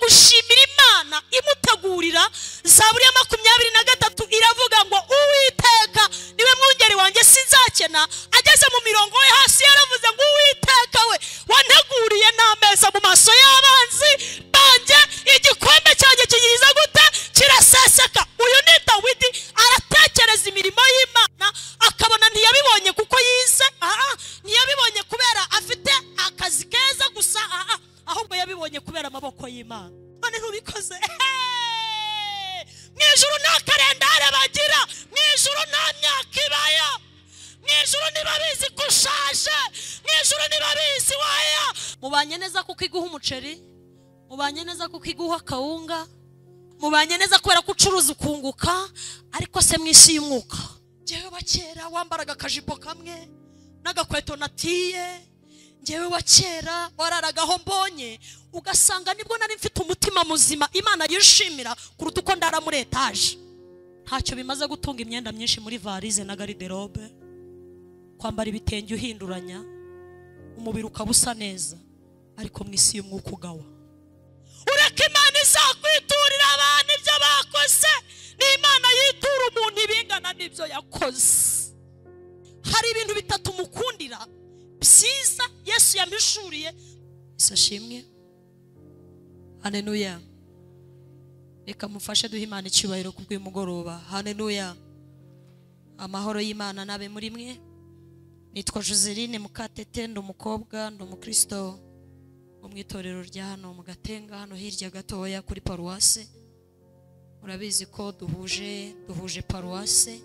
gushimira Imana imutegurira. Zaburi ya 23 iravuga ngo Uwiteka niwe mwungeri wanjye sinzakena. Ageze mu mirongo ye hasi yaravuze ngo Uwiteka we wanteguriye n'ameza mu maso y'abanzi banjye, igikombe cyanjye kigize gute kiraseseka. Uyu ni Dawidi aratekereza imirimo y'Imana akabona ntiyabibonye kuko yize, ntiyabibonye kubera afite akazi keza gusa, ahubwo yabibonye kubera amaboko y'Imana. None ntubikoze mwijuru nta kalendari bagira, mwijuru nta myaka ibayo, mwijuru ntibabizi ko ushaje, mwijuru ntibabizi waya. Mubanye neza kuko iguha umuceri, mubanye neza kuko iguha kawunga, mubanye neza kubera ko ucuruza ukunguka. Ariko se mwisi y'umwuka, njyewe wa kera wambaraga akajipo kamwe n'agakweto natiye, njyewe wa kera wararagaho mbonye, ugasanga nibwo nari mfite umutima muzima Imana yishimira kuruta uko ndara muri etaje. Ntacyo bimaze gutunga imyenda myinshi muri varize na garderobe, kwambara ibitenge uhinduranya, umubiri ukabusa neza, ariko mwisi y'umwuka ugawa. Ureka Imana izakwiturira abantu ibyo bakoze, n'Imana yitura umuntu ibingana n'ibyo yakoze. Hari ibintu bitatu mukundira byiza Yesu yamishuriye. Isashimwe. Haleluya. Reka mufashe duhe Imana icyubahiro kubw'uyu mugoroba. Haleluya. Amahoro y'Imana nabe muri mwe. Nitwa Joseline Mukatete, ndi umukobwa, ndi umukristo wo mu itorero rya hano mu Gatenga, hano hirya gatoya kuri paruwase. Murabizi ko duhuje paruwase.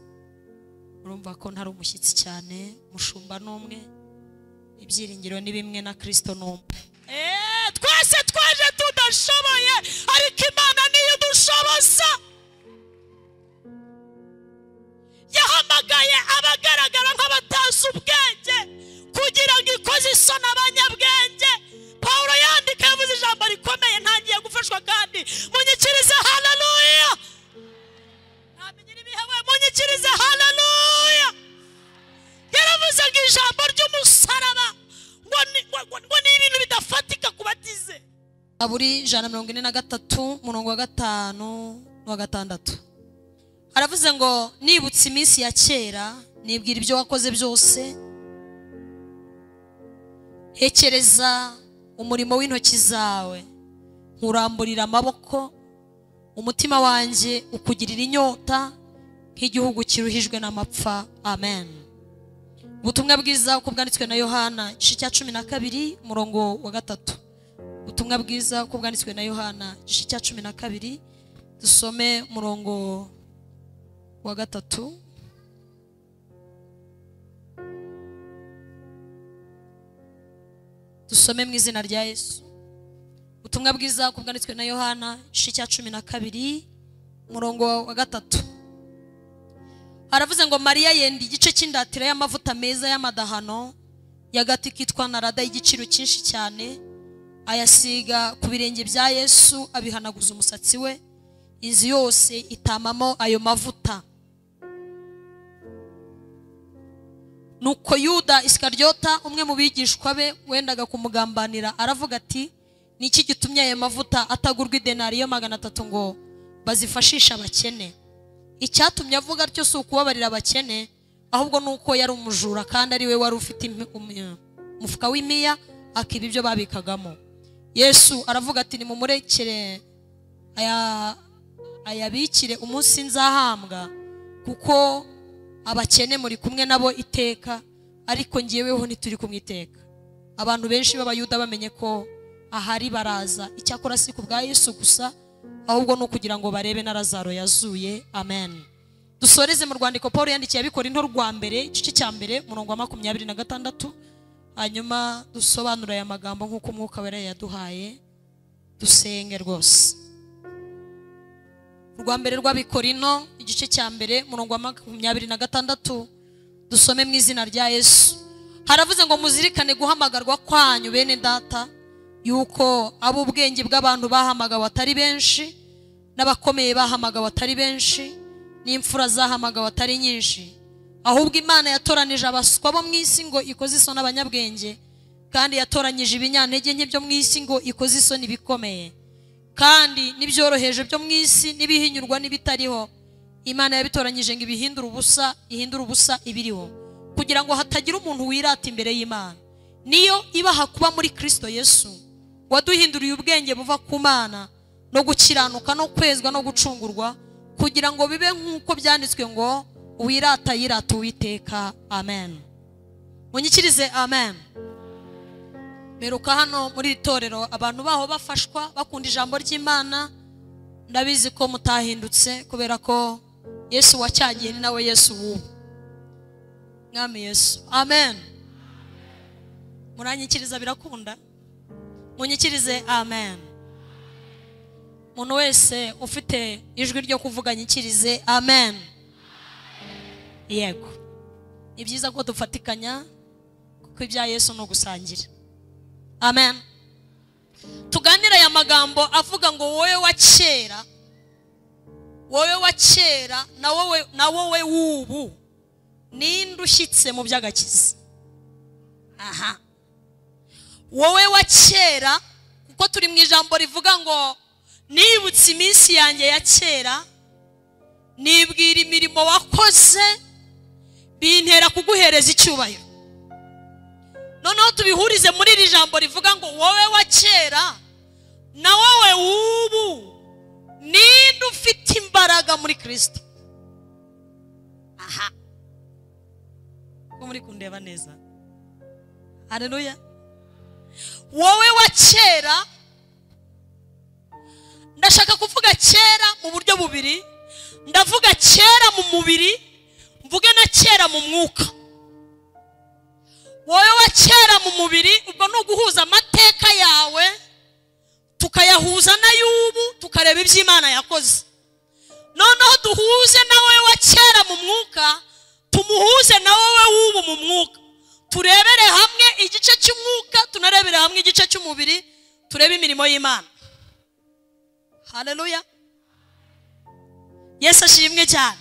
Urumva ko ntari umushyitsi cyane, mushumba n'umwe, ibyiringiro ni bimwe na Kristo n'umwe. Twese twaje tudashoboye, ariko Imana niyo dushoboza. Yahamagaye abagaragara nk'abatazi ubwenge kugira ngo ikoze isoni abanyabwenge. Pawulo yandika yavuze ijambo rikomeye, ntangiye gufashwa kandi munyikirize haleluya. Namenyira ibihewe munyikirize haleluya. Yaravuze ngo ijambo ry'umusaraba ngo ni ibintu bidafatika kubatize. Zaburi 143 murongo wa 5 n'uwa 6 aravuze ngo nibutse iminsi ya kera, nibwira ibyo wakoze byose, hekereza umurimo w'intoki zawe, nkuramburira amaboko, umutima wanjye ukugirira inyota nk'igihugu kiruhijwe n'amapfa. Amen. Ubutumwa bwiza uko bwanditswe na Yohana igice cya 12 murongo wa 3. Ubutumwa bwiza uko bwanditswe na Yohana igice cya 12 dusome murongo wa 3. Dusome mu izina rya Yesu. Ubutumwa bwiza uko bwanditswe na Yohana igice cya 12 murongo wa 3. Aravuze ngo Mariya yenda igice cy'indatira y'amavuta meza y'amadahano y'agati kitwa narada y'igiciro cyinshi cyane, ayasiga ku birenge bya Yesu, abihanaguza umusatsi we, inzu yose itamamo ayo mavuta. Nuko Yuda Iskariyota, umwe mu bigishwa be wendaga kumugambanira, aravuga ati niki gitumye ayo mavuta atagurwa idenariyo 300 ngo bazifashisha abakene? Icyatumye avuga atyo si ukubabarira abakene, ahubwo nuko yari umujura kandi ari we wari ufite umufuka w'imiya akiba ibyo babikagamo. Yesu aravuga ati nimumurekere ayabikire umunsi nzahambwa, kuko abakene muri kumwe nabo iteka, ariko ngiyeweho ntituri kumwe iteka. Abantu benshi b'Abayuda bamenye ko ahari baraza, icyakora si ku bwa Yesu gusa, ahubwo no kugira ngo barebe na Lazaro yazuye. Amen. Dusoreze mu rwandiko Paulo yandikiye Abikorinto rwa mbere igice cya mbere murongo wa 26, hanyuma dusobanura aya magambo nk'uko Umwuka wera yaduhaye. Dusenge rwose. Rwa mbere rw'Abikorinto igice cya mbere murongo wa 26, dusome mu izina rya Yesu. Haravuze ngo muzirikane guhamagarwa kwanyu bene data, yuko abo ubwenge bw'abantu bahamagawe atari benshi, n'abakomeye bahamagawe atari benshi, n'imfura zahamagawe atari nyinshi, ahubwo Imana yatoranije abaswa bo mu isi ngo ikoze isoni abanyabwenge, kandi yatoranyije ibinyantege nke byo mu isi ngo ikoze isoni bikomeye, kandi n'ibyoroheje byo mu isi n'ibihinyurwa n'ibitariho Imana yabitoranyije ngo ibihindure ubusa, ihindure ubusa ibiriho, kugira ngo hatagira umuntu wirata imbere y'Imana. Niyo ibaha kuba muri Kristo Yesu, waduhinduriye ubwenge buva ku Mana no gukiranuka no kwezwa no gucungurwa, kugira ngo bibe nk'uko byanditswe ngo uwirata yirata Uwiteka. Amen. Munyikirize amen. Meruka hano muri itorero abantu baho bafashwa bakunda ijambo ry'Imana. Ndabizi ko mutahindutse kubera ko Yesu wacyagiye ni nawe Yesu wubu. Mwami Yesu. Amen. Muranyikiriza birakunda? Munyikirize amen. Umuntu wese ufite ijwi ryo kuvuga nyikirize amen. Yego. Ni byiza ko dufatikanya kuko ibya Yesu no gusangira. Amen. Tuganira aya magambo avuga ngo wowe wa kera na wowe wubu ninde ushyitse mu by'agakiza. Aha. Wowe wa kera kuko turi mu ijambo rivuga ngo nibutse iminsi yanjye ya kera nibwira imirimo wakoze bintera kuguhereza icyubahiro. Noneho tubihurize muri iri jambo rivuga ngo wowe wa kera na wowe wubu ninde ufite imbaraga muri Kristo. Aha. Ko muri kundeba neza. Haleluya. Wowe wa kera, ndashaka kuvuga kera mu buryo bubiri. Ndavuga kera mu mubiri, mvuge na kera mu mwuka. Wowe wa kera mu mubiri ubwo no guhuza amateka yawe tukayahuza na y'ubu tukareba ibyo Imana yakoze. Noneho duhuze na wowe wa kera mu mwuka, tumuhuze na wowe w'ubu mu mwuka. Turebere hamwe igice cy'umwuka, tunarebere hamwe igice cy'umubiri, turebe imirimo y'Imana. Haleluya. Yesu ashimwe cyane.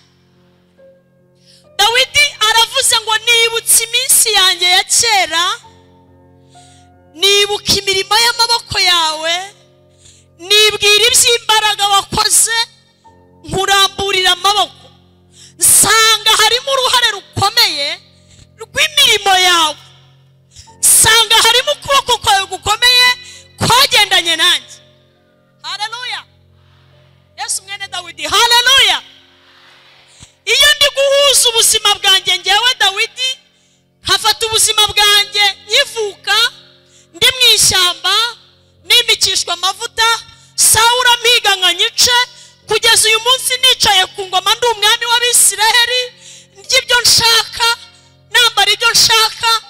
Dawidi aravuze ngo nibutse iminsi yanjye ya kera, nibuka imirimo y'amaboko yawe, nibwira iby'imbaraga wakoze, nkuramburira amaboko, nsanga harimo uruhare rukomeye rw'imirimo yawe, nsanga harimo ukuboko kwawe gukomeye kwagendanye nanjye. Haleluya. Yesu mwene Dawidi. Haleluya. Iyo ndi guhuza ubuzima bwanjye ngewe Dawidi, hafata ubuzima bwanjye nyivuka ndi mu ishyamba nimikishwa amavuta, Sawuli ampiga nka nyice, kugeza uyu munsi nicaye ku ngoma ndi umwami w'Abisiraheli, ndibyo nshaka, nambara ibyo nshaka,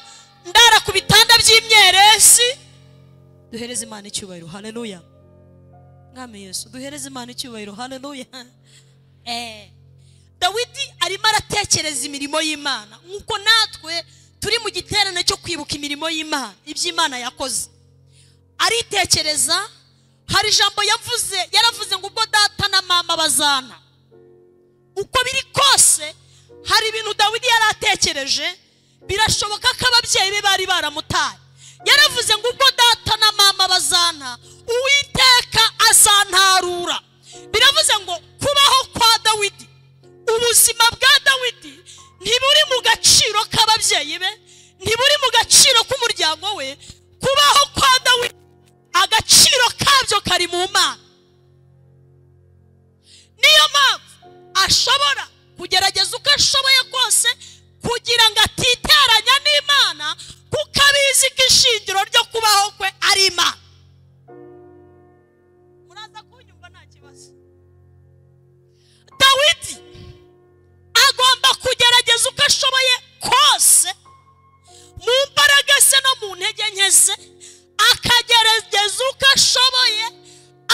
ndara ku bitanda by'imyerezi. Duhereze Imana icyubahiro. Haleluya. Mwami Yesu, duhereze Imana icyubahiro. Haleluya. Dawidi arimo aratekereza imirimo y'Imana nkuko natwe turi mu giterane cyo kwibuka imirimo y'Imana, iby'Imana yakoze. Aritekereza, hari ijambo yaravuze ngo ubwo data na mama bazana. Uko biri kose hari ibintu Dawidi yaratekereje, birashoboka ko ababyeyi be bari baramutaye. Yaravuze ngo ubwo data na mama bazana, Uwiteka azantarura. Biravuze ngo kubaho kwa Dawidi, ubuzima bwa Dawidi ntiburi mu gaciro k'ababyeyi be, ntiburi mu gaciro k'umuryango we. Kubaho kwa Dawidi agaciro kabyo kari mu Mana. Niyo mpamvu ashobora kugerageza uko ashoboye kose kugira ngo atiteranya n'Imana, kuko abizi ko ishingiro ryo kubaho kwe ari Imana. Muraza kunyumva nta kibazo. Dawidi agomba kugerageza uko ashoboye kose mu mbaraga ze no mu ntege nke ze, akagerageza uko ashoboye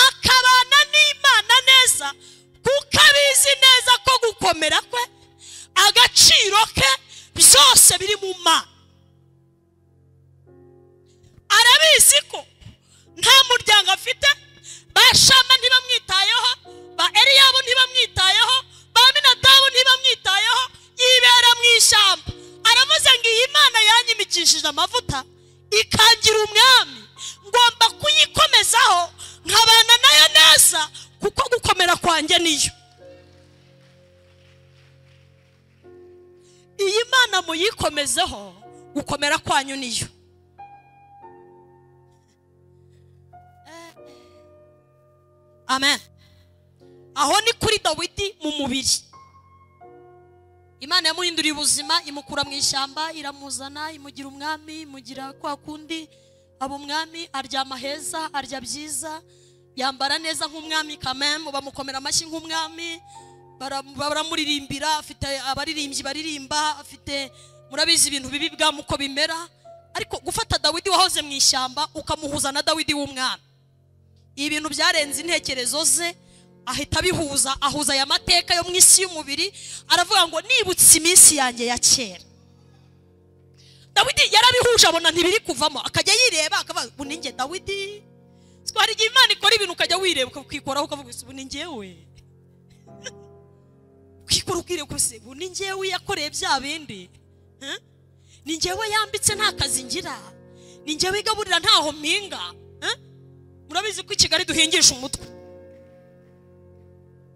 akabana n'Imana neza, kuko abizi neza ko gukomera kwe, agaciro ke byose biri mu Mana. Arabizi ko nta muryango afite, ba Shama ntibamwitayeho, ba Eliyabu ntibamwitayeho, ba Aminadabu ntibamwitayeho, yibera mu ishyamba. Aravuze ngo iyi Mana yanyimikishije amavuta ikangira umwami, ngomba kuyikomezaho nkabana nayo neza. neza kuko gukomera kwanjye niyo. Iyi Mana muyikomezeho, gukomera kwanyu niyo. Amen. Aho ni kuri Dawidi mu mubiri. Imana yamuhinduriye ubuzima, imukura mu ishyamba, iramuzana, imugira umwami, imugira kwa kundi abo umwami, aryama heza, arya byiza, yambara neza nk'umwami, kameme bamukomera amashyi nk'umwami, baramuririmbira, afite abaririmbyi baririmba, afite murabizi ibintu bibi bwamuko bimera. Ariko gufata Dawidi wahoze mu ishyamba ukamuhuza na Dawidi w'umwami, ibintu byarenze intekerezo ze, ahita bihuza, ahuza aya mateka yo mu isi y'umubiri. Aravuga ngo nibutse iminsi yanjye ya kera. Dawidi yarabihuje abona ntibiri kuvamo, akajya yireba akavuga ubu ninjye Dawidi. Twari igihe Imana ikora ibintu ukajya wireba ukikoraho ukavuga ubu ni njyewe. Kwikora ukireba ko se ubu ni njyewe yakoreye bya bindi. Ni njyewe yambitse nta kazi ngira, ni njyewe igaburira ntaho mpinga. Murabizi ko i Kigali duhingisha umutwe.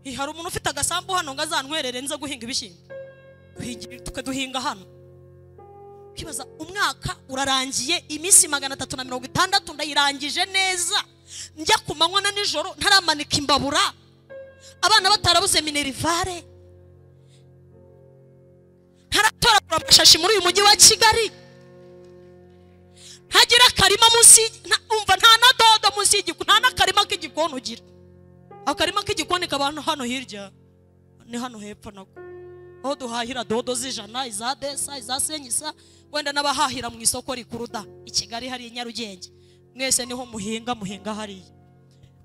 Hari umuntu ufite agasambu hano ngo azantwerere nza guhinga ibishyimbo, tukaduhinga hano. Kibaza umwaka urarangiye, iminsi 360 ndayirangije neza, njya ku manywa na nijoro ntaramanika imbabura, abana batarabuze minerivare, ntaratoragura amashashi muri uyu mujyi wa Kigali, ntagira akarima munsi, umva nta na dodo munsi y'igikoni, nta n'akarima k'igikoni ugira. Akarima k'igikoni kabana hano hirya ni hano hepfo nako, aho duhahira dodo z'ijana, iza desa, iza senyisa, wenda n'abahahira mu isoko rikuruda i Kigali hari Nyarugenge, mwese niho muhinga hariya.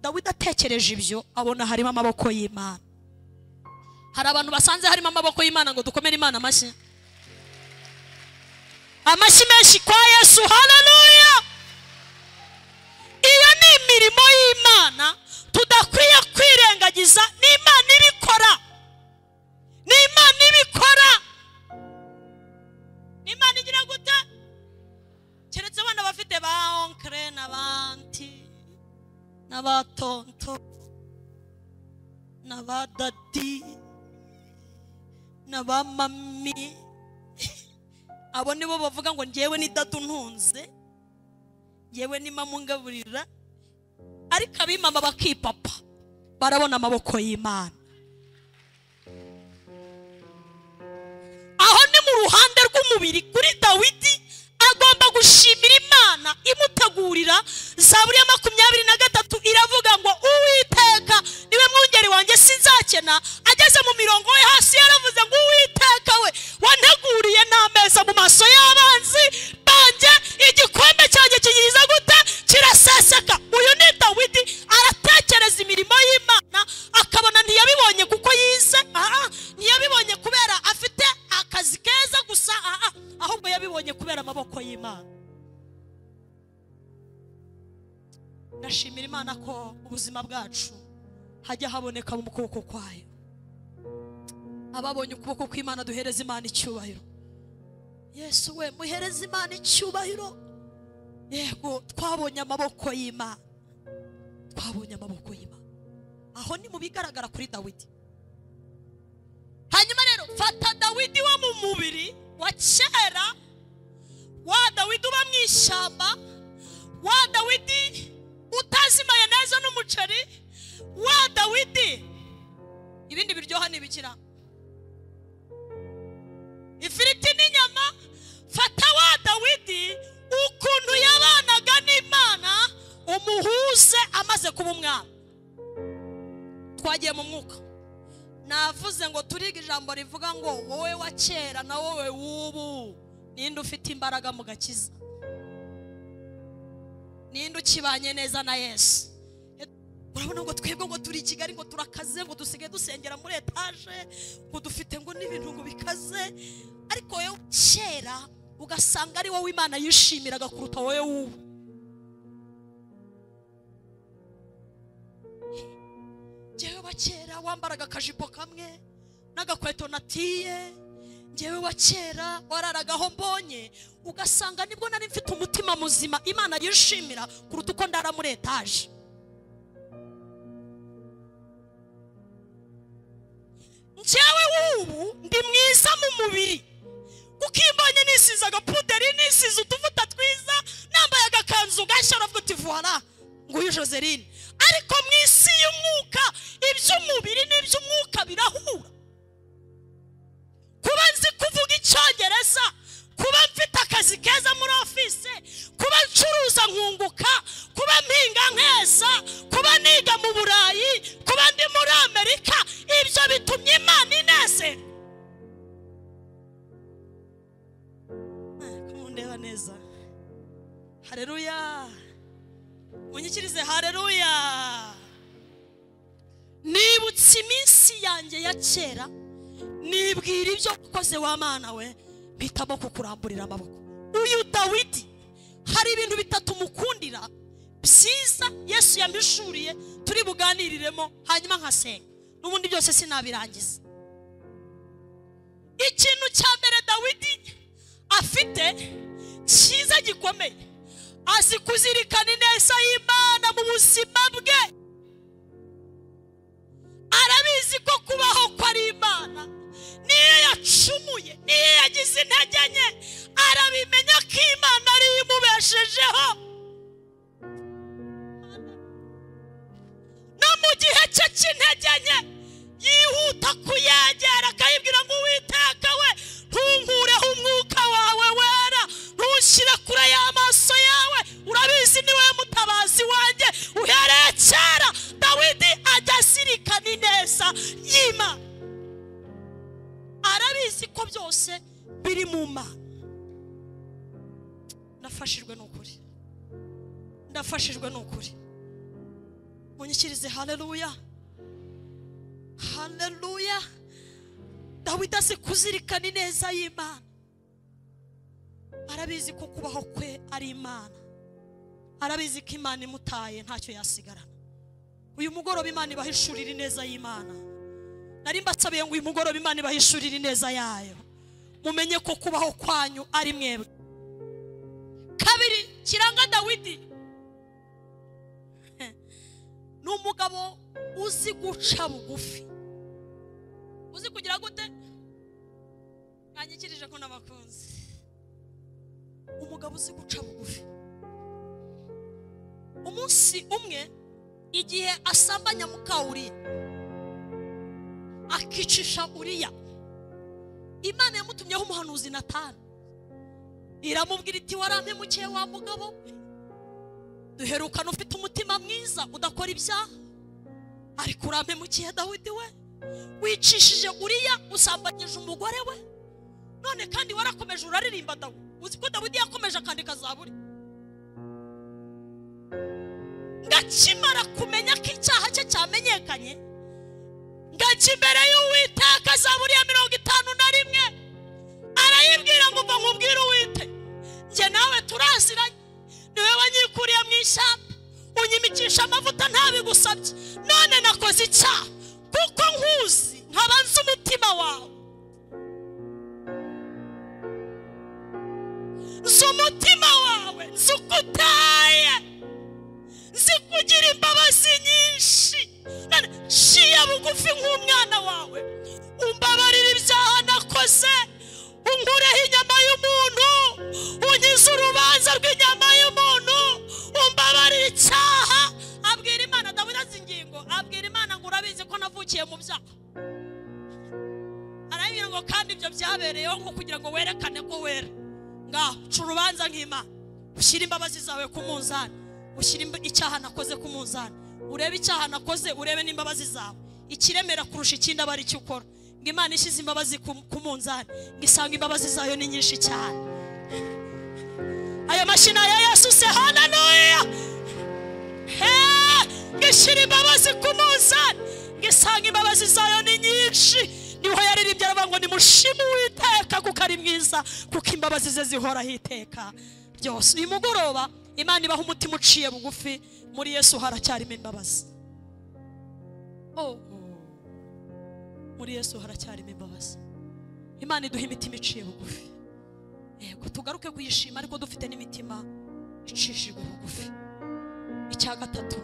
Dawidi atekereje ibyo abona harimo amaboko y'Imana. Hari abantu basanze harimo amaboko y'Imana ngo dukomere Imana amashyi. Amashyi menshi kwa Yesu, haleluya. Iyo ni imirimo y'Imana tudakwiye kwirengagiza. Ni Imana ibikora, ni Imana ibikora, ni Imana igira gute? Keretse abana bafite ba onkre n'abanti n'abatonto n'abadadi n'abamami, abo nibo bavuga ngo njyewe ni dadu ntunze, njyewe ni mama ungaburira. Ariko abimama bakipapa barabona amaboko y'Imana. Aho ni mu ruhande rw'umubiri kuri Dawidi, agomba gushimira Imana imutegurira. Zaburi ya 23 iravuga ngo Uwiteka niwe mwungeri wanjye sinzakena. Ageze mu mirongo we hasi yaravuze ngo Uwiteka we wanteguriye n'ameza mu maso y'abanzi banjye, igikombe cyanjye kigize gute? Kiraseseka. Uyu ni Dawidi aratekereza imirimo y'Imana, akabona ntiyabibonye kuko yize, ntiyabibonye kubera afite akazi keza gusa, ahubwo yabibonye kubera amaboko y'Imana. Ndashimira Imana ko ubuzima bwacu hajya haboneka mu kuboko kwayo. Ababonye ukuboko kw'Imana duhereza Imana icyubahiro. Yesu we muhereza Imana icyubahiro. Yego twabonye amaboko y'Imana, twabonye amaboko y'Imana. Aho ni mu bigaragara kuri Dawidi. Hanyuma rero fata Dawidi wo mu mubiri wa kera, wa Dawidi uba mu ishyamba, wa Dawidi utazi mayoneze n'umuceri, wa Dawidi ibindi biryoha n'ibikira, ifiriti n'inyama. Fata wa Dawidi ukuntu yabanaga n'Imana, umuhuze amaze kuba umwami. Twagiye mu mwuka, navuze ngo turiga ijambo rivuga ngo wowe wa kera na wowe w'ubu ninde ufite imbaraga mu gakiza, ninde ukibanye neza na Yesu. Urabona ngo twebwe ngo turi i Kigali ngo turakaze, ngo dusige dusengera muri etaje, ngo dufite ngo n'ibintu ngo bikaze. Ariko wowe kera ugasanga ari wowe Imana yishimiraga kuruta wowe w'ubu. Jewe wa kera wambaraga akajipo kamwe n'agakweto natiye, jewe wa kera wararagaho mbonye, ugasanga nibwo nari mfite umutima muzima Imana yishimira kuruta uko ndara muri etaje. njyewe ubu ndi mwiza mu mubiri kuko imbanye nisize agapuderi nisize utuvuta twiza nambaye agakanzu gashya uravuga uti voilà nguyu Joseline. Ariko mu isi y'umwuka iby'umubiri n'iby'umwuka birahura. Kuba nzi kuvuga Icyongereza, kuba mfite akazi keza muri office, kuba ncuruza nkunguka, kuba mpinga nkeza, kuba niga mu Burayi, kuba ndi muri Amerika, ibyo bitumye Imana inezerwa. Kumundeba neza. Haleluya. Munyikirize haleluya. Nibutse iminsi yanjye ya kera, nibwira ibyo ukoze wa Mana we, mpitamo kukuramburira amaboko. Uyu Dawidi hari ibintu bitatu mukundira byiza Yesu yambishuriye turi buganiriremo hanyuma nkasenga. Nubundi byose sinabirangiza. Ikintu cya mbere Dawidi afite cyiza gikomeye, azi kuzirikana ineza y'Imana mu buzima bwe. Arabizi ko kubaho kwa ari Imana, niyo yacumuye, niyo yagize intege nke, arabimenya ko Imana ari imubeshejeho. No mu gihe cye cy'intege nke yihuta kuyegera akayibwira ngo Uwiteka we, ntunkureho umwuka wawe wera, ntushyire kure y'amaso yawe, urabizi ni wowe mutabazi wanjye uhereye kera. Dawidi ajya azirikana ineza y'Imana, arabizi ko byose biri mu Mana. Ndafashijwe n'ukuri, ndafashijwe n'ukuri. Munyikirize haleluya, haleluya. Dawidi azi kuzirikana ineza y'Imana, arabizi ko kubaho kwe ari Imana, arabizi ko Imana imutaye ntacyo yasigarana. Uyu mugoroba Imana ibahishurira ineza y'Imana. Nari mbasabiye ngo uyu mugoroba Imana ibahishurira ineza yayo, mumenye ko kubaho kwanyu ari mwebwe. Kabiri kiranga Dawidi, ni umugabo uzi guca bugufi. Uzi kugira gute? Kanyikirije ko n'abakunzi. Umugabo uzi guca bugufi. Umunsi umwe igihe asambanya Mukawuriya, akicisha Uriya, Imana yamutumyeho umuhanuzi Natani. Iramubwira iti warampemukiye wa mugabo, duherukana ufite umutima mwiza udakora ibyaha, ariko urampemukiye Dawidi we, wicishije Uriya, usambanyije umugore we, none kandi warakomeje uraririmba Dawidi. Uzi ko Dawidi yakomeje akandika Zaburi. Ngakimara kumenya ko icyaha cye cyamenyekanye, ngaki imbere y'Uwiteka Zaburi ya 51, arayibwira ngo mva nkubwire Uwite, njye nawe turaziranye, niwe wanyikuriye mu ishyamba, unyimikisha amavuta ntabigusabye, none nakoze icyaha kuko nkuzi nkaba nzi umutima wawe. Nzi umutima wawe, nzi uko utaye, nzi kugira imbabazi nyinshi, nciye bugufi nk'umwana wawe, umbabarira ibyaha nakoze, unkureho inyama y'umuntu, unkize urubanza rw'inyama y'umuntu, umbabarira icyaha. Abwira Imana, Dawidi azi ingingo, abwira Imana ngo urabizi ko navukiye mu byaha. Arabwira ngo kandi ibyo byabereyeho ngo kugira ngo werekane ko wera. Ngaho uca urubanza nk'Imana, ushyira imbabazi zawe ku munzani, ushyira icyaha nakoze ku munzani, urebe icyaha nakoze, urebe n'imbabazi zawe. Ikiremera kurusha ikindi aba ari cyo ukora. Ngo Imana ishyize imbabazi ku munzani, ngo isanga imbabazi zayo ni nyinshi cyane. Ayo mashina ya Yesu se haleluya. Ngishyira imbabazi ku munzani, ngo isanga imbabazi zayo ni nyinshi. Niho yaririmbye aravuga ngo nimushime Uwiteka kuko ari mwiza, kuko imbabazi ze zihoraho iteka byose. Uyu mugoroba Imana ibaha umutima uciye bugufi, muri Yesu haracyarimo imbabazi. Muri Yesu haracyarimo imbabazi. Imana iduha imitima iciye bugufi. Yego tugaruke kuyishima ariko dufite n'imitima icishijwe bugufi. Icya gatatu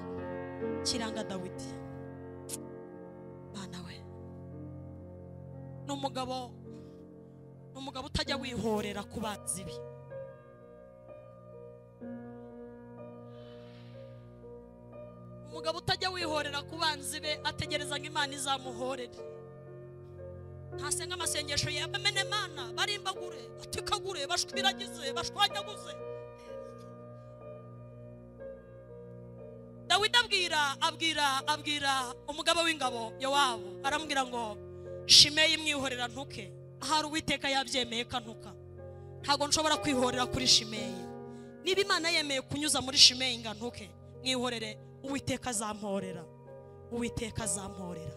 kiranga Dawidi. Bana we, n'umugabo utajya wihorera ku banzi be. Umugabo utajya wihorera ku banzi be ategereza ngo Imana izamuhorere. Ntasenga amasengesho y'abamene Imana barimbagure atikagure bashwiragize bashwanyaguze. Dawidi abwira umugabo w'ingabo Yowabu aramubwira ngo Shimeyi mwihorera ntuke. Ahari Uwiteka yabyemeye kantuka. Ntago nshobora kwihorera kuri Shimeyi. Niba Imana yemeye kunyuza muri Shimeyi nga ntuke, mwihorere. Uwiteka azamporera, Uwiteka azamporera,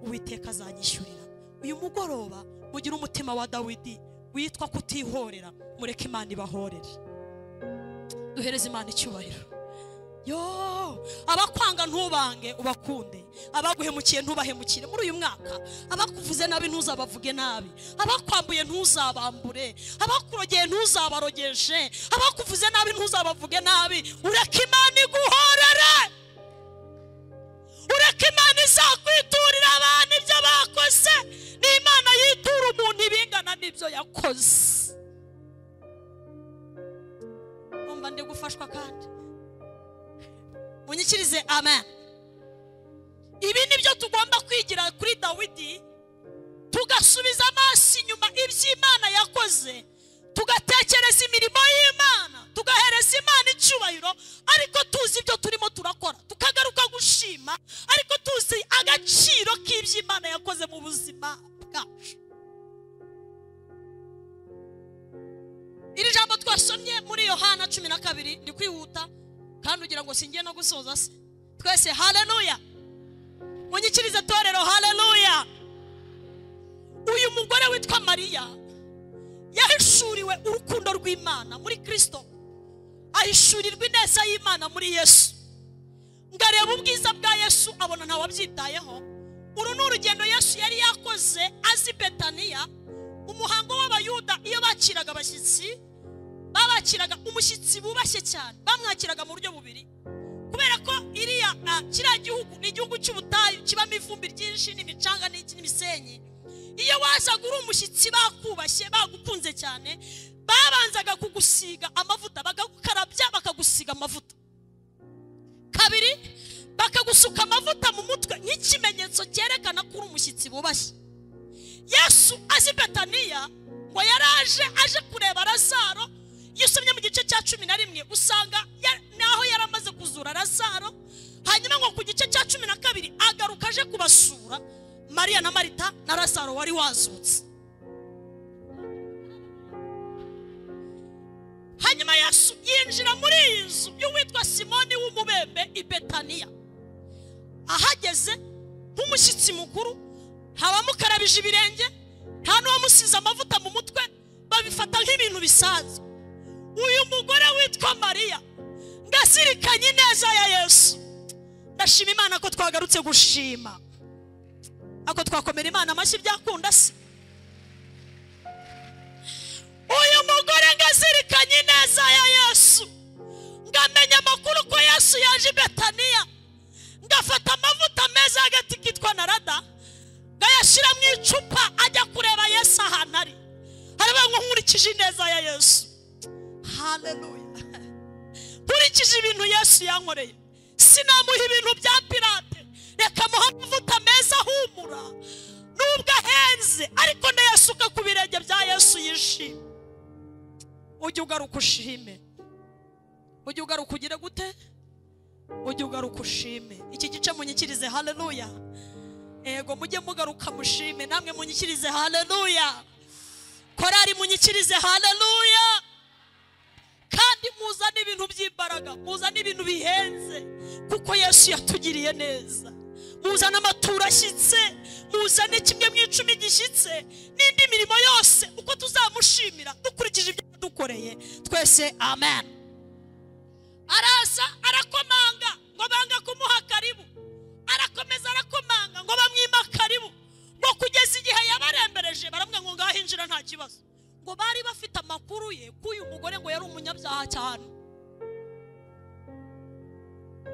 Uwiteka azanyishyurira. Uyu mugoroba mugira umutima wa Dawidi witwa kutihorera, mureke Imana ibahorere. Duhereze Imana icyubahiro. Yo, abakwanga ntubange ubakunde, abaguhemukiye ntubahemukire muri uyu mwaka. Abakuvuze nabi ntuzabavuge nabi, abakwambuye ntuzabambure, abakurogeye ntuzabarogeshe, abakuvuze nabi ntuzabavuge nabi. Ureke Imana iguhorere, ureke Imana izakwiturira abantu ibyo bakoze. Ni Imana yitura umuntu ibingana n'ibyo yakoze. Umva ndi gufashwa kandi munyikirize amen. Ibi nibyo tugomba kwigira kuri Dawidi, tugasubiza amaso inyuma iby'Imana yakoze, tugatekereza imirimo y'Imana, tugahereza Imana icyubahiro, ariko tuzi ibyo turimo turakora, tukagaruka gushima, ariko tuzi agaciro k'iby'Imana yakoze mu buzima bwacu. Iri jambo twasomye muri Yohana 12 ndi kwihuta kandi ugira ngo singiye no gusoza se. Twese haleluya, munyikirize torero haleluya. Uyu mugore witwa Mariya yahishuriwe urukundo rw'Imana muri Kristo, ahishurirwa ineza y'Imana muri Yesu. Ngareba ubwiza bwa Yesu abona nta wabyitayeho. Uru ni urugendo Yesu yari yakoze azi Betaniya, umuhango w'Abayuda. Iyo bakiraga abashyitsi, babakiraga umushyitsi bubashye cyane, bamwakiraga mu buryo bubiri. Kubera ko iriya kiriya gihugu ni igihugu cy'ubutayu kibamo ivumbi ryinshi n'imicanga n'imisenyi. Iyo wazaga uri umushyitsi bakubashye bagukunze cyane, babanzaga kugusiga amavuta, bakagukarabya bakagusiga amavuta. Kabiri bakagusuka amavuta mu mutwe nk'ikimenyetso cyerekana ko uri umushyitsi bubashye. Yesu azi Betaniya ngo yaraje aje kureba Lazaro. Iyo usomye mu gice cya 11 usanga naho yaramaze kuzura Lazaro, hanyuma ngo ku gice cya 12 agaruka aje kubasura Mariya na Marita na Lazaro wari wazutse. Hanyuma Yesu yinjira muri iyi nzu y'uwitwa Simoni w'umubembe i Betaniya. Ahageze nk'umushyitsi mukuru, ntawamukarabije ibirenge, nta n'uwamusize amavuta mu mutwe, babifata nk'ibintu bisanzwe. Uyu mugore witwa Mariya ngasirikanye neza ya Yesu. Ndashima Imana ko twagarutse gushima, ako twakomera Imana amashyi byakunda se. Uyu mugore ngasirikanye neza ya Yesu, ngamenya amakuru ko Yesu yaje i Betaniya, ngafata amavuta meza agati kitwa narada, ngayashira mu icupa ajya kureba Yesu ahantu ari. Harabaye ngo nkurikije neza ya Yesu. Haleluya. Nkurikije ibintu Yesu yankoreye, sinamuha ibintu bya pirate, reka muha amavuta meza ahumura nubwo ahenze, ariko ndayasuka ku birenge bya Yesu yishimye. Ujye ugaruka ushime, ujye ugaruka ugire gute, ujye ugaruka ushime. Iki gice munyikirize haleluya. Ego mujye mugaruka mushime, namwe munyikirize haleluya. Korari munyikirize haleluya. Kandi muzana ibintu by'imbaraga, muzana ibintu bihenze, kuko Yesu yatugiriye neza. Muzana amaturo ashyitse, muzane kimwe mu 10 gishyitse, n'indi mirimo yose uko tuzamushimira dukurikije ibyo dukoreye. Twese amen. Arasa arakomanga ngo banga kumuha karibu, arakomeza arakomanga ngo bamwima karibu, ngo kugeza igihe yabarembereje baramwe ngo ngahinjira nta kibazo. Ngo bari bafite amakuru ye kuyu mugore ngo yari umunyabyaha cyane.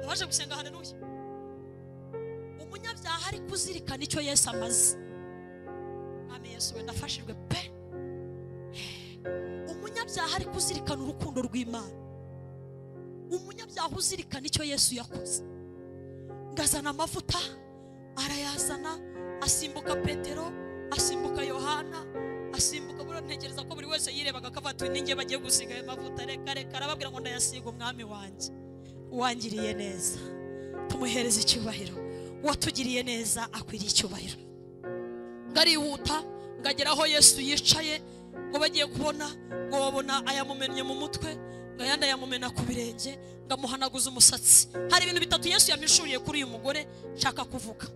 Abaje gusenga haleluya. Umunyabyaha ari kuzirikana icyo Yesu amaze. Amen. Yesu we ndafashijwe pe. Umunyabyaha ari kuzirikana urukundo rw'Imana, umunyabyaha uzirikana icyo Yesu yakoze. Ngazana amavuta arayazana, asimbuka Petero, asimbuka Yohana, asimbuka buri ntegereza ko buri wese yirebaga akavuga ninjye bagiye gusiga ayo mavuta. Reka arababwira ngo ndayasiga umwami wanjye wangiriye neza, tumuhereze icyubahiro. Watugiriye neza akwiriye icyubahiro. Ngarihuta ngagera aho Yesu yicaye, ngo bagiye kubona ngo babona ayamumennye mu mutwe, ngayanda yamumena ku birenge, ngamuhanaguza umusatsi. Hari ibintu bitatu Yesu yamishuriye kuri uyu mugore nshaka kuvuga.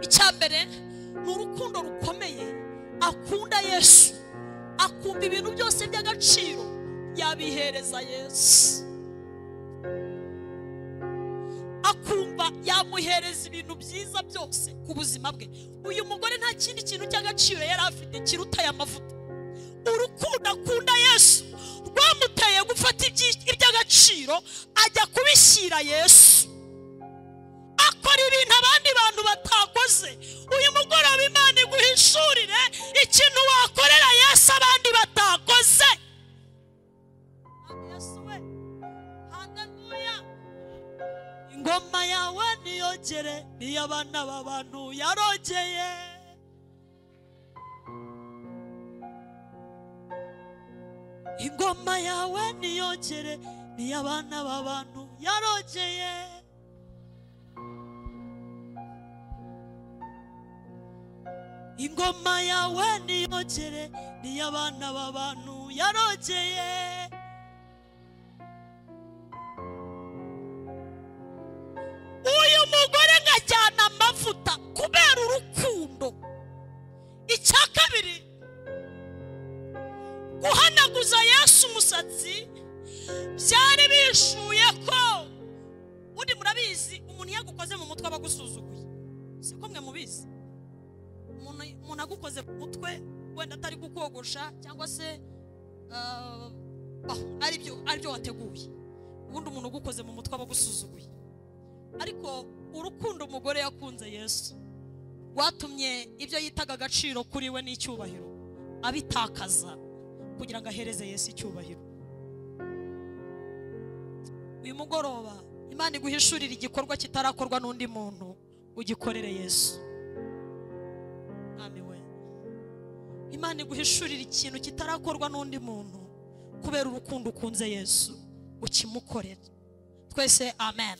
Icyambere ni urukundo rukomeye akunda Yesu, akumva ibintu byose by'agaciro yabihereza Yesu, akumva yamuhereza ibintu byiza byose ku buzima bwe. Uyu mugore nta kindi kintu cy'agaciro yari afite kiruta aya mavuta. Urukundo akunda Yesu rwamuteye gufata iby'agaciro ajya kubishyira Yesu, akora ibintu abandi bantu batakoze. Uyu mugoroba Imana iguhishurire ikintu wakorera Yesu abandi batakoze. Yesu we, haleluya. Ingoma yawe niyogere, niyo abana b'abantu yarogeye. Ingoma yawe niyogere, niyo abana b'abantu yarogeye. Ingoma yawe niyogere, niyo abana b'abantu yarogeye. Uyu mugore ngajyana amavuta kubera urukundo. Icya kabiri, guhanaguza Yesu umusatsi byari bishuye ko undi murabizi umuntu yagukoze mu mutwe abagusuzuguye. Siko mwe mubizi? Umuntu agukoze mu mutwe wenda atari gukogosha cyangwa se aribyo wateguye, ubundi umuntu ugukoze mu mutwe abagusuzuguye. Ariko urukundo umugore yakunze Yesu rwatumye ibyo yitaga agaciro kuri we n'icyubahiro abitakaza kugira ngo ahereze Yesu icyubahiro. Uyu mugoroba Imana iguhishurira igikorwa kitarakorwa n'undi muntu, ugikorere Yesu. Mwami we, Imana iguhishurira ikintu kitarakorwa n'undi muntu kubera urukundo ukunze Yesu, ukimukorere. Twese amen.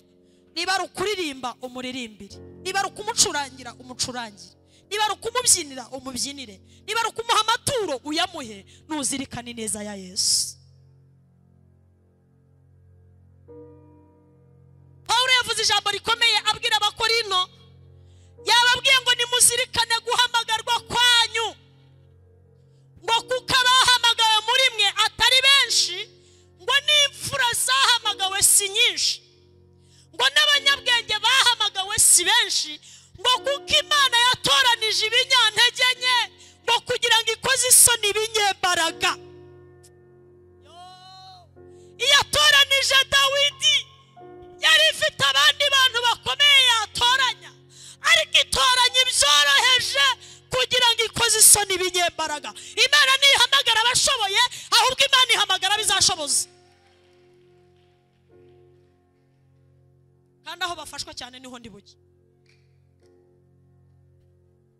Niba ari ukuririmba umuririmbire, niba ari ukumucurangira umucurangire, niba ari ukumubyinira umubyinire, niba ari ukumuha amaturo uyamuhe, nuzirikane neza ya Yesu. Pawulo yavuze ijambo rikomeye abwira abakorino, yababwiye ngo nimuzirikane guhamagarwa kwanyu, ngo kuko abahamagawe muri mwe atari benshi, ngo n'imfura zahamagawe si nyinshi, ngo n'abanyabwenge bahamagawe si benshi, ngo kuko Imana yatoranije ibinyantege nke, ngo kugira ngo ikoze isoni ibinyembaraga. Yatoranije Dawidi, yari ifite abandi bantu bakomeye yatoranya, ariko itoranya ibyoroheje kugira ngo ikoze isoni ibinyembaraga. Imana ntihamagara abashoboye, ahubwo Imana ihamagara bizashoboza. Kandi aho bafashwa cyane niho ndi buke.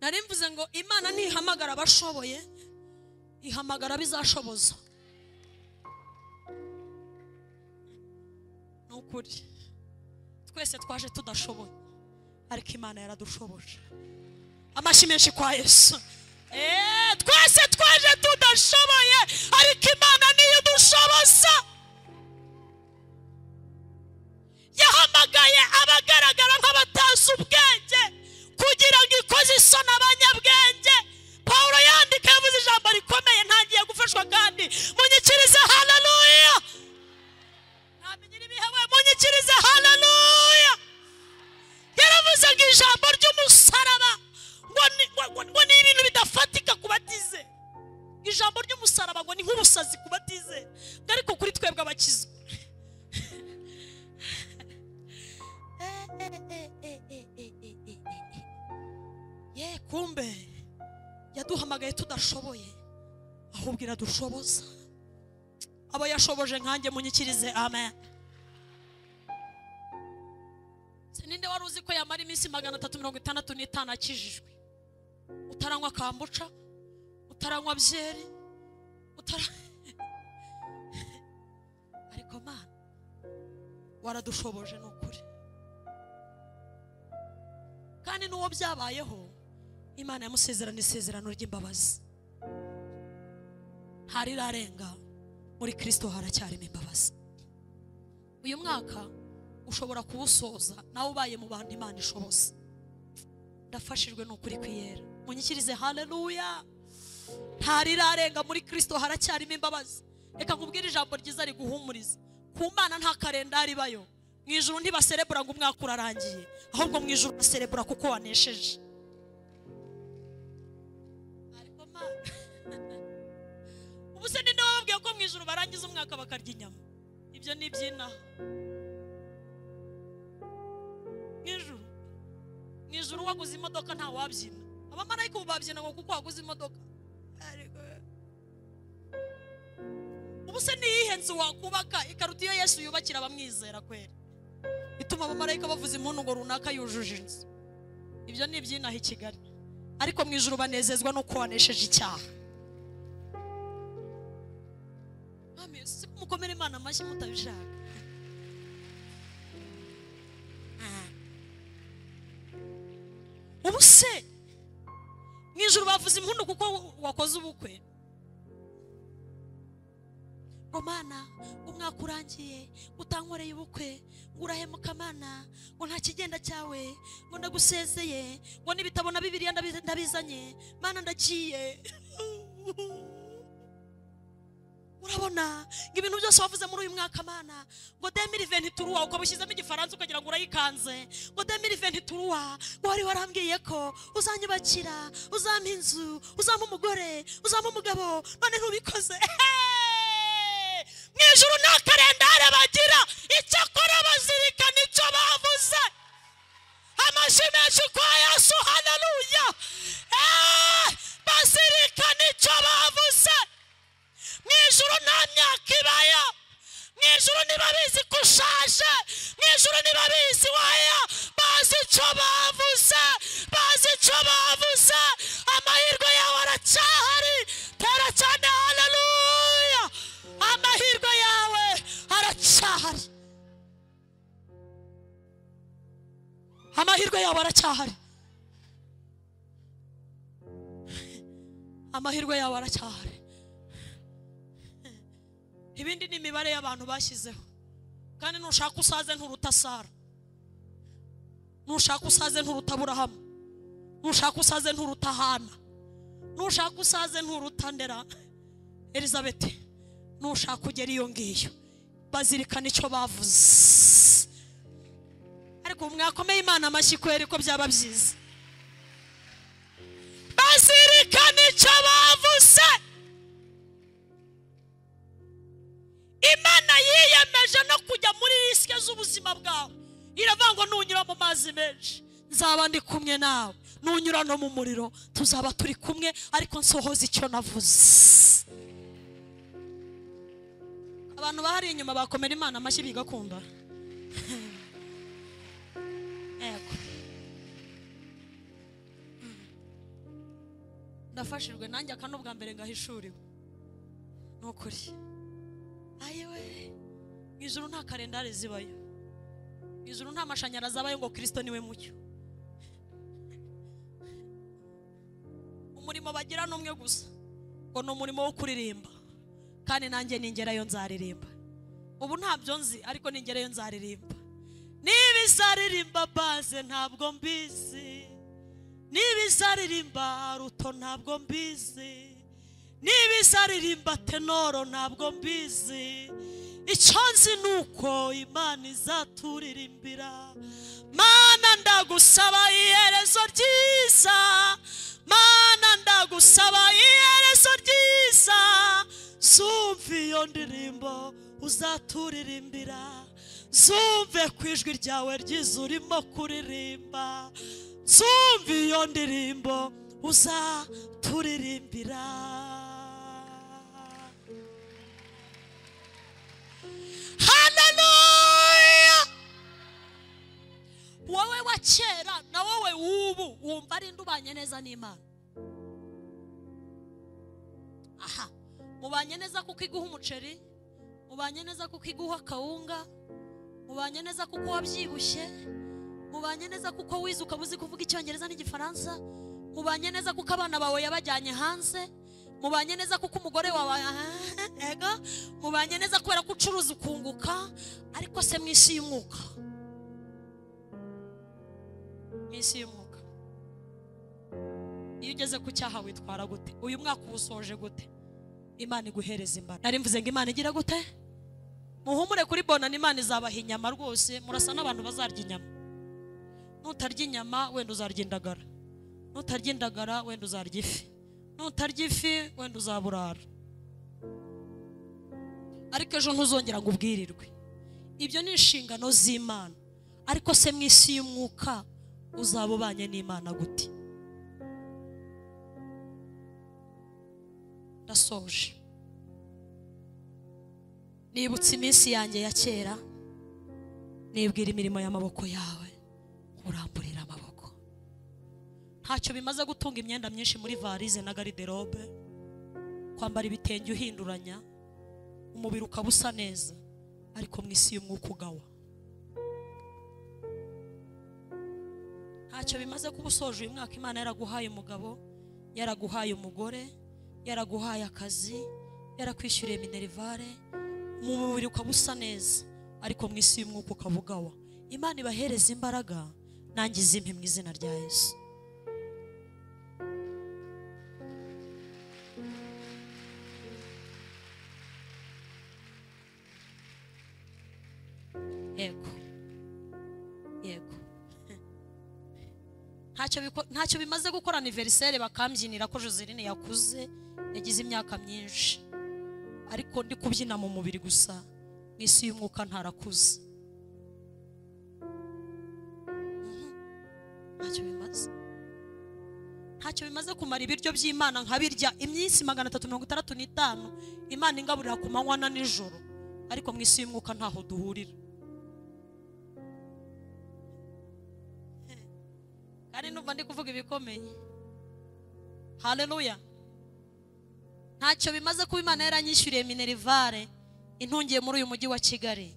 Nari mvuze ngo Imana ntihamagara abashoboye, ihamagara bizashoboza. Nukuri twese twaje tudashoboye, ariko Imana yaradushoboje. Amashyi menshi kwa Yesu. Twese twaje tudashoboye, ariko Imana niyo idushoboza. Yahamagaye abagaragara nk'abatazi ubwenge kugira ngo ikoze isoni abanyabwenge. Pawulo yandika yavuze ijambo rikomeye, ntagiye gufashwa kandi munyikirize haleluya. Namenyira ibihewe munyikirize haleluya. Yaravuze ngo ijambo ry'umusaraba ngo ni ibintu bidafatika kubatize. Ijambo ry'umusaraba ngo ni nk'ubusazi kubatize, ariko kuri twebwe abakizwa. Kumbe yaduhamagaye tudashoboye ahubwo iradushoboza. Abo yashoboje nkanjye munyikirize amen. Ninde wari uzi ko yamara iminsi 365 akijijwe? Utaranywa kambuca, utaranywa byeri, ariko Mana waradushoboje n'ukuri. Kandi n'uwo byabayeho Imana yamusezerana isezerano ry'imbabazi. Hari rarenga muri Kristo haracyarimo imbabazi. Uyu mwaka ushobora kuwusoza nawe ubaye mu bantu Imana ishoboza. Ndafashijwe n'ukuri kwiyera. Munyikirize haleluya. Hari rarenga muri Kristo haracyarimo imbabazi. Reka nkubwire ijambo ryiza riguhumuriza. Ku Mana nta kalendari bayo. Mu ijuru ntibaserebura ngo umwaka urarangiye, ahubwo mu ijuru baserebura kuko wanesheje. Ariko Mana ubuse ninde wababwiye ko mu ijuru barangiza umwaka bakarya inyama? Ibyo ni iby'inaha. Mu ijuru waguze imodoka nta wabyina. Abamarayika ubu babyina ngo kuko waguze imodoka. Ubuse niyihe nzu wakubaka ikaruta iyo Yesu yubakira abamwizera kweri? Ituma abamarayika bavuza impundu ngo runaka yujuje inzu. Ibyo ni iby'inaha i Kigali. Ariko mu ijuru banezezwa no kwanesheje icyaha. Amen. Mukomere Imana amashyi mutabishaka. Ubuse mu ijuru bavuza impundu kuko wakoze ubukwe. Ngo Mana umwaka urangiye utankoreye ubukwe, urahemuka Mana, ngo nta kigenda cyawe, ngo ndagusezeye, ngo n'ibitabo na Bibiliya ndabizanye, Mana ndagiye. Urabona ngo ibintu byose wavuze muri uyu mwaka Mana, ngo 2023 ukabushyizemo igifaransa ukagira ngo urayikanze, ngo 2023 wari warambwiye ko uzanyubakira, uzampa inzu, uzampa umugore, uzampa umugabo, none ntubikoze. Mu ijuru nta kalendari bagira, icyakora bazirikana icyo bavuze. Amashyi menshi kwa Yesu haleluya. Bazirikana icyo bavuze. Mu ijuru nta myaka ibayo. Mu ijuru ntibabizi ko ushaje. Mu ijuru ntibabizi waya. Bazi icyo bavuze, bazi icyo bavuze. Amahirwe yawe aracyahari. Tera cyane haleluya. Amahirwe yawe aracyahari. Amahirwe yawe aracyahari. Amahirwe yawe aracyahari. Ibindi ni imibare y'abantu bashyizeho. Kandi nushaka usaze nturuta Sara, nushaka usaze nturuta Aburahamu, nushaka usaze nturuta Hana, nushaka usaze nturuta Ndera, Elizabeth, nushaka ugera iyo ngiyo. Bazirikana icyo bavuze. Ariko mwakomeye Imana amashyi kweri ko byaba byiza. Bazirikana icyo bavuze. Imana yiyemeje no kujya muri risike z'ubuzima bwawe. Iravuga ngo nunyura mu mazi menshi nzaba ndi kumwe nawe, nunyura no mu muriro tuzaba turi kumwe, ariko nsohoza icyo navuze. Abantu bahari inyuma bakomera Imana amashyi bigakunda. Ego ndafashijwe nanjye akanubwa mbere ngahishuriwe nukuri. Ayewe mu ijuru nta kalendari zibayo. Mu ijuru nta mashanyarazi abayo ngo Kristo niwe mucyo. Umurimo bagira n'umwe gusa, ngo ni umurimo wo kuririmba. Kandi nanjye ningerayo nzaririmba. Ubu ntabyo nzi, ariko ningerayo nzaririmba. Nibizaririmba baze ntabwo mbizi, nibizaririmba ruto ntabwo mbizi, nibizaririmba tenoro ntabwo mbizi. Icyo nzi nuko Imana izaturirimbira. Mana ndagusaba iherezo ryiza, Mana ndagusaba iherezo ryiza. Zumve iyo ndirimbo uzaturirimbira, zumve ku ijwi ryawe ryiza urimo kuririmba. Zumve iyo ndirimbo uzaturirimbira. Haleluya. Wowe wa kera na wowe ubu wumva ari ndubanye neza n'Imana. Aha, mubanye neza kuko iguha umuceri, mubanye neza kuko iguha kawunga, mubanye neza kuko wabyibushye, mubanye neza kuko wize ukabuzi kuvuga Icyongereza n'Igifaransa, mubanye neza kuko abana bawe yabajyanye hanze, mubanye neza kuko umugore wawe ega, mubanye neza kubera ko ucuruza ukunguka. Ariko se mwisi y'umwuka, mwisi y'umwuka iyo ugeze ku cyaha witwara gute? Uyu mwaka uwusoje gute? Imana iguhereza imbaraga. Nari mvuze ngo Imana igira gute? Muhumure kuri Bonane, Imana izabaha inyama rwose. Murasa n'abantu bazarya inyama. Nutarya inyama wenda uzarya indagara, nutarya indagara wenda uzarya ifi, nutarya ifi wenda uzaburara. Ariko ejo ntuzongera ngo ubwirirwe. Ibyo ni inshingano z'Imana. Ariko se mwisi y'umwuka uzaba ubanye n'Imana gute? Ndasoje. Nibutse iminsi yanjye ya kera, nibwira imirimo y'amaboko yawe, uramburira amaboko. Ntacyo bimaze gutunga imyenda myinshi muri varize na garderobe, kwambara ibitenge uhinduranya, umubiri ukabusa neza, ariko mwisi y'umwuka ugawa. Ntacyo bimaze kuba usoje uyu mwaka Imana yaraguhaye umugabo, yaraguhaye umugore, yaraguhaye akazi, yarakwishyuriye minerivare, mu mubiri ukabusa neza, ariko mwisi y'umwuka ukabugawa. Imana ibahereza imbaraga, nanjye izimpe mu izina rya Yesu. Yego, yego. Ntacyo bimaze gukora anniversaire bakambyinira ko Joseline yakuze, yagize imyaka myinshi, ariko ndi kubyina mu mubiri gusa, mwisi y'umwuka ntarakuze. Ntacyo bimaze kumara ibiryo by'Imana nkabirya iminsi 365 Imana ingaburira ku manywa na nijoro, ariko mwisi y'umwuka ntaho duhurira. Kandi numva ndi kuvuga ibikomeye. Haleluya. Ntacyo bimaze kuba Imana yaranyishyuriye minerivare, intungiye muri uyu mujyi wa Kigali.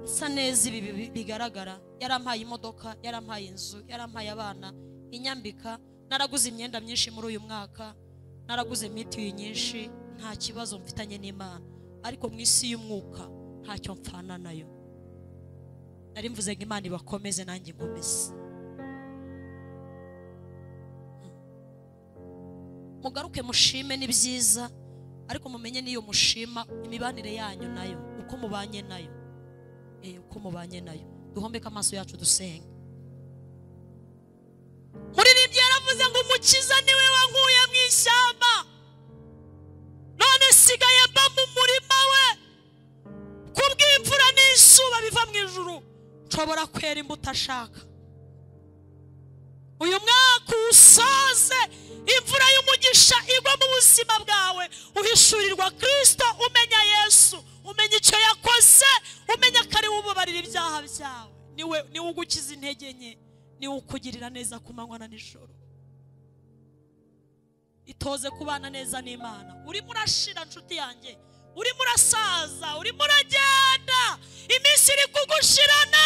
Nsa neza ibi bigaragara. Yarampaye imodoka, yarampaye inzu, yarampaye abana, inyambika. Naraguze imyenda myinshi muri uyu mwaka, naraguze mitiyu nyinshi. Nta kibazo mfitanye n'Imana, ariko mwisi y'umwuka ntacyo mpfana nayo. Nari mvuze ngo Imana ibakomeze nanjye ngomeze. Mugaruke mushime ni byiza, ariko mumenye niyo mushima imibanire yanyu nayo, uko mubanye nayo. Uko mubanye nayo. Duhombeke amaso yacu dusenge. Muririmbyi yaravuze ngo umukiza niwe wankuye mu ishyamba, none sigaye mba mu murima we. Kubw'imvura n'izuba biva mu ijuru, nshobora kwera imbuto ashaka. Uyu mwaka usoze imvura y'umugisha igwa mu buzima bwawe, uhishurirwa Kristo, umenya Yesu, umenya icyo yakoze, umenya ko ari we ubabarira ibyaha byawe. Niwe ugukiza intege nke, niwe ukugirira neza ku manywa na nijoro. Itoze kubana neza n'Imana. Urimo urashira nshuti yanjye, urimo urasaza, urimo uragenda, iminsi iri kugushirana.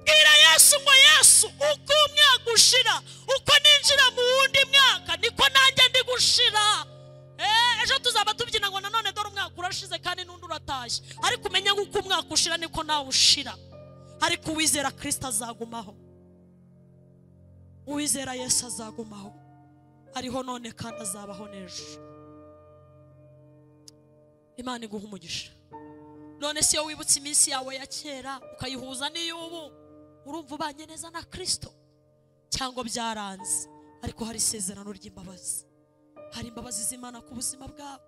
Bwira Yesu ngo Yesu, uko umwaka ushira, uko ninjira mu wundi mwaka, niko nanjye ndi gushira. Ejo tuzaba tubyina ngo nanone dore umwaka urashize kandi n'undi uratashye, ariko umenya ngo uko umwaka ushira niko nawe ushira. Ariko uwizera Kristo azagumaho, uwizera Yesu azagumaho. Ariho none kandi azabaho n'ejo. Imana iguha umugisha. None si yo wibutse iminsi yawe ya kera ukayihuza n'iy'ubu, urumva ubanye neza na Kristo cyangwa byaranze? Ariko hari isezerano ry'imbabazi, hari imbabazi z'Imana ku buzima bwawe.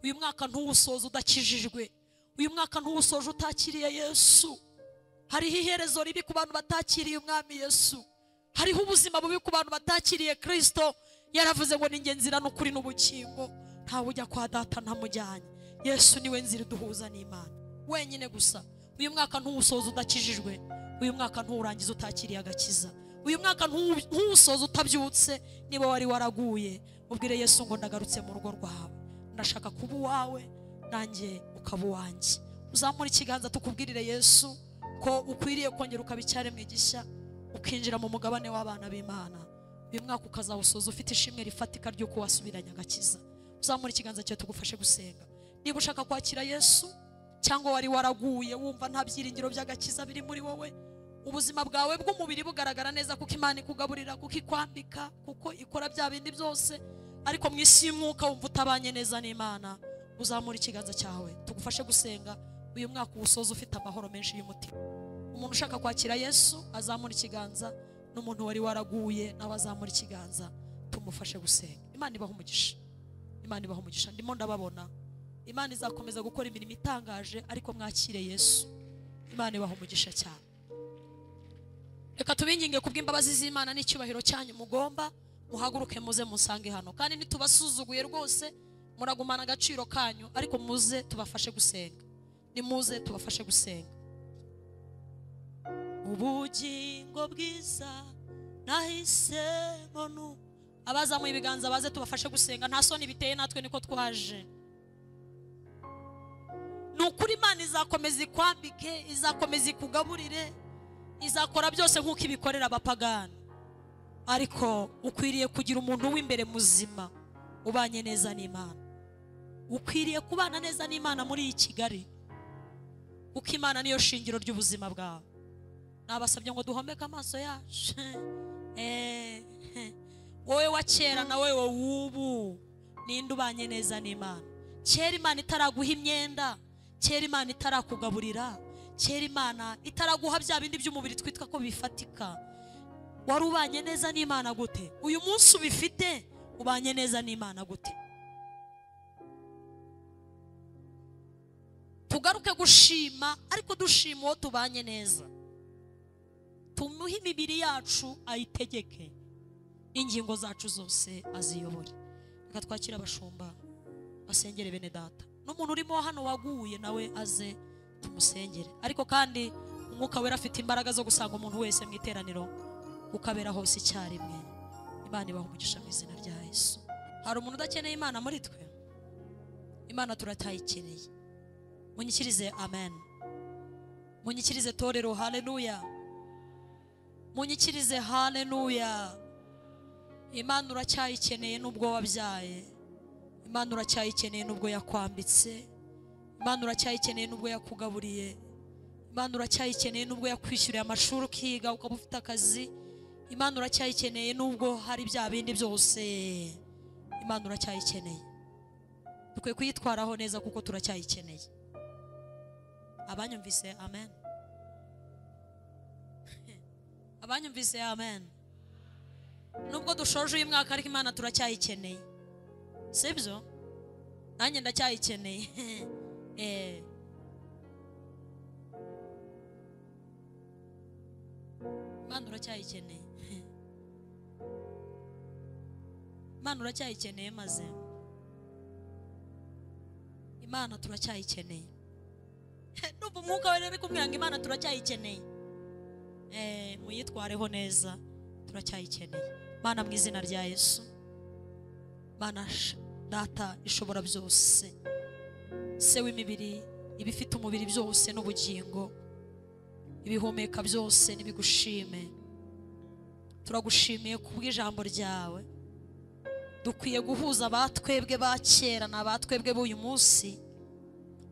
Uyu mwaka ntuwusoze udakijijwe, uyu mwaka ntuwusoje utakiriye Yesu. Hariho iherezo ribi ku bantu batakiriye umwami Yesu. hariho ubuzima bubi ku bantu batakiriye Kristo. Yaravuze ngo ni nzira n'ukuri n'ubukingo, ntawe ujya kwa data ntamujyanye. Yesu niwe nzira duhuza n'Imana wenyine gusa. Uyu mwaka ntuwusoza udakijijwe, uyu mwaka ntuwurangiza utakiriye agakiza, uyu mwaka ntuwusoza utabyutse. Niba wari waraguye, ubwire Yesu ngo ndagarutse mu rugo rwawe, ndashaka kuba uwawe nanjye ukaba uwanjye. Uzamura ikiganza tukubwirire Yesu ko ukwiriye kongera ukabicyare mwigisha, ukinjira mu mugabane w'abana b'Imana. Uyu mwaka ukazawusoza ufite ishimwe rifatika ry'uko wasubiranye agakiza. Uzamura ikiganza cyawe tugufashe gusenga. Niba ushaka kwakira Yesu cyangwa wari waraguye wumva nta byiringiro by'agakiza biri muri wowe, ubuzima bwawe bw'umubiri bugaragara neza kuko Imana ikugaburira, kuko ikwambika, kuko ikora bya bindi byose, ariko mu isi y'umwuka wumva utabanye neza n'Imana, uzamura ikiganza cyawe tugufashe gusenga. Uyu mwaka uwusoza ufite amahoro menshi y'umutima. Umuntu ushaka kwakira Yesu azamura ikiganza, n'umuntu wari waraguye nawe azamura ikiganza, tumufashe gusenga. Imana ibaho umugisha, Imana ibaho umugisha. Ndimo ndababona Imana izakomeza gukora imirimo itangaje, ariko mwakire Yesu. Imana ibaho umugisha cyane. Reka tubinginge kubw'imbabazi z'Imana n'icyubahiro cyanyu mugomba muhaguruke muze musange hano, kandi nitubasuzuguye rwose muragumana agaciro kanyu, ariko muze tubafashe gusenga. Ni muze tubafashe gusenga. Ubugingo bwiza nahisemo nu abazamuye ibiganza baze tubafashe gusenga. Nta soni biteye, natwe niko twaje. Nukuri Imana izakomeza ikwambike, izakomeza ikugaburire, izakora byose nk'uko ibikorera abapagani, ariko ukwiriye kugira umuntu w'imbere muzima ubanye neza n'Imana. Ukwiriye kubana neza n'Imana muri iyi Kigali, kuko Imana niyo shingiro ry'ubuzima bwawe. Nabasabye ngo duhomeke amaso yacu. Wowe wa kera na wowe w'ubu, ninde ubanye neza n'Imana? Kera Imana itaraguha imyenda, kera Imana itarakugaburira, kera Imana itaraguha bya bindi by'umubiri twitwa ko bifatika, wari ubanye neza n'Imana gute? Uyu munsi ubifite, ubanye neza n'Imana gute? Tugaruke gushima, ariko dushima uwo tubanye neza. Tumuhe imibiri yacu ayitegeke, ingingo zacu zose aziyobore. Reka twakira abashumba basengere bene data. N'umuntu urimo hano waguye nawe aze tumusengere, ariko kandi Umwuka Wera afite imbaraga zo gusanga umuntu wese mu iteraniro ukabera hose icyarimwe. Imana ibaho umugisha mu izina rya Yesu. Hari umuntu udakeneye Imana muri twe? Imana turatayikeneye. Munyikirize amen. Munyikirize torero haleluya. Munyikirize haleluya. Imana uracyayikeneye nubwo wabyaye. Imana uracyayikeneye nubwo yakwambitse. Imana uracyayikeneye nubwo yakugaburiye. Imana uracyayikeneye nubwo yakwishyuriye amashuri ukiga ukaba ufite akazi. Imana uracyayikeneye nubwo hari bya bindi byose. Imana uracyayikeneye. Dukwiye kuyitwaraho neza kuko turacyayikeneye. Abanyumvise amen. Abanyumvise amen. Nubwo dushoje uyu mwaka, ariko Imana turacyayikeneye. Sibyo? Nanjye ndacyayikeneye. Imana uracyayikeneye. Imana uracyayikeneye maze. Imana turacyayikeneye. Numva Umwuka Wera ari kumbwira ngo Imana turacyayikeneye. Muyitwareho neza, turacyayikeneye. Mana mu izina rya Yesu. Mana Data ishobora byose, se w'imibiri, ibifite umubiri byose n'ubugingo, ibihumeka byose nibigushime. Turagushimiye kubw'ijambo ryawe. Dukwiye guhuza abatwebwe ba kera n'abatwebwe b'uyu munsi,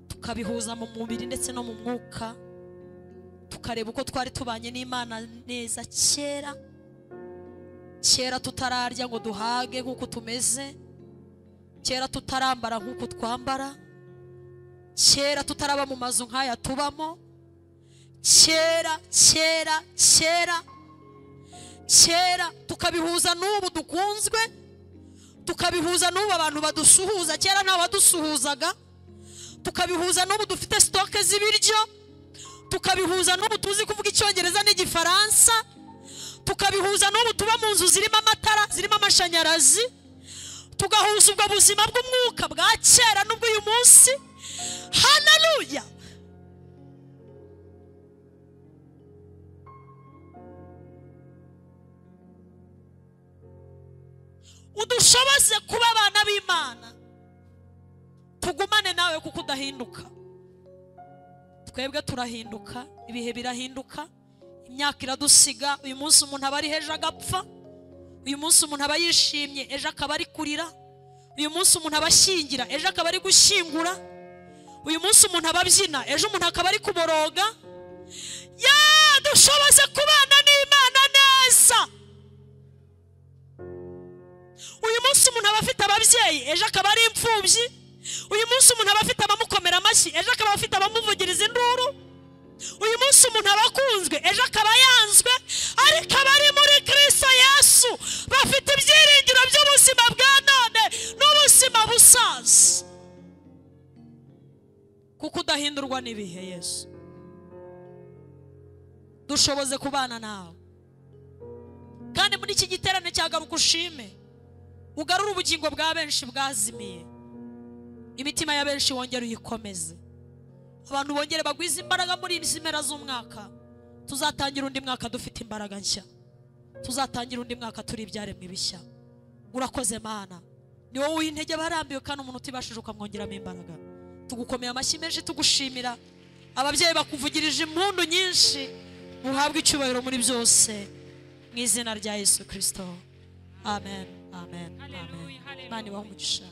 tukabihuza mu mubiri ndetse no mu mwuka, tukareba uko twari tubanye n'Imana neza kera. Kera tutararya ngo duhage nk'uko tumeze, kera tutarambara nk'uko twambara, kera tutaraba mu mazu nk'aya tubamo, kera tukabihuza n'ubu dukunzwe, tukabihuza n'ubu abantu badusuhuza. Kera nta wadusuhuzaga. Tukabihuza n'ubu dufite stoke z'ibiryo, tukabihuza n'ubu tuzi kuvuga Icyongereza n'Igifaransa, tukabihuza n'ubu tuba mu nzu zirimo amatara, zirimo amashanyarazi, tugahuza ubwo buzima bw'umwuka bwa kera n'ubw'uyu munsi. Haleluya. Udushoboze kuba abana b'Imana, tugumane nawe kuko udahinduka. Twebwe turahinduka, ibihe birahinduka, imyaka iradusiga. Uyu munsi umuntu aba ari hejo agapfa, uyu munsi umuntu aba yishimye ejo akaba ari kurira, uyu munsi umuntu aba ashyingira ejo akaba ari gushyingura, uyu munsi umuntu aba abyina ejo umuntu akaba ari kuboroga. Dushoboze kubana n'Imana neza. Uyu munsi umuntu aba afite ababyeyi ejo akaba ari imfubyi, uyu munsi umuntu aba afite abamukomera amashyi ejo akaba afite abamuvugiriza induru, uyu munsi umuntu aba akunzwe ejo akaba yanzwe. Ariko abari muri Kristo Yesu bafite ibyiringiro by'ubuzima bwa none n'ubuzima busaza, kuko udahindurwa n'ibihe. Yesu, dushoboze kubana nawe. Kandi muri iki giterane cyagaruka ushime, ugarura ubugingo bwa benshi bwazimiye, imitima ya benshi wongere uyikomeze, abantu bongere bagwize imbaraga muri izi mpera z'umwaka. Tuzatangira undi mwaka dufite imbaraga nshya, tuzatangira undi mwaka turi ibyaremwe bishya. Urakoze Mana, ni wowe w'intege barambiwe kandi umuntu utibashije ukamwongeramo imbaraga. Tugukomeye amashyi menshi tugushimira, ababyeyi bakuvugirije impundu nyinshi. Uhabwe icyubahiro muri byose mu izina rya Yesu Kristo. Amen, amen, amen. Imana ibahe umugisha.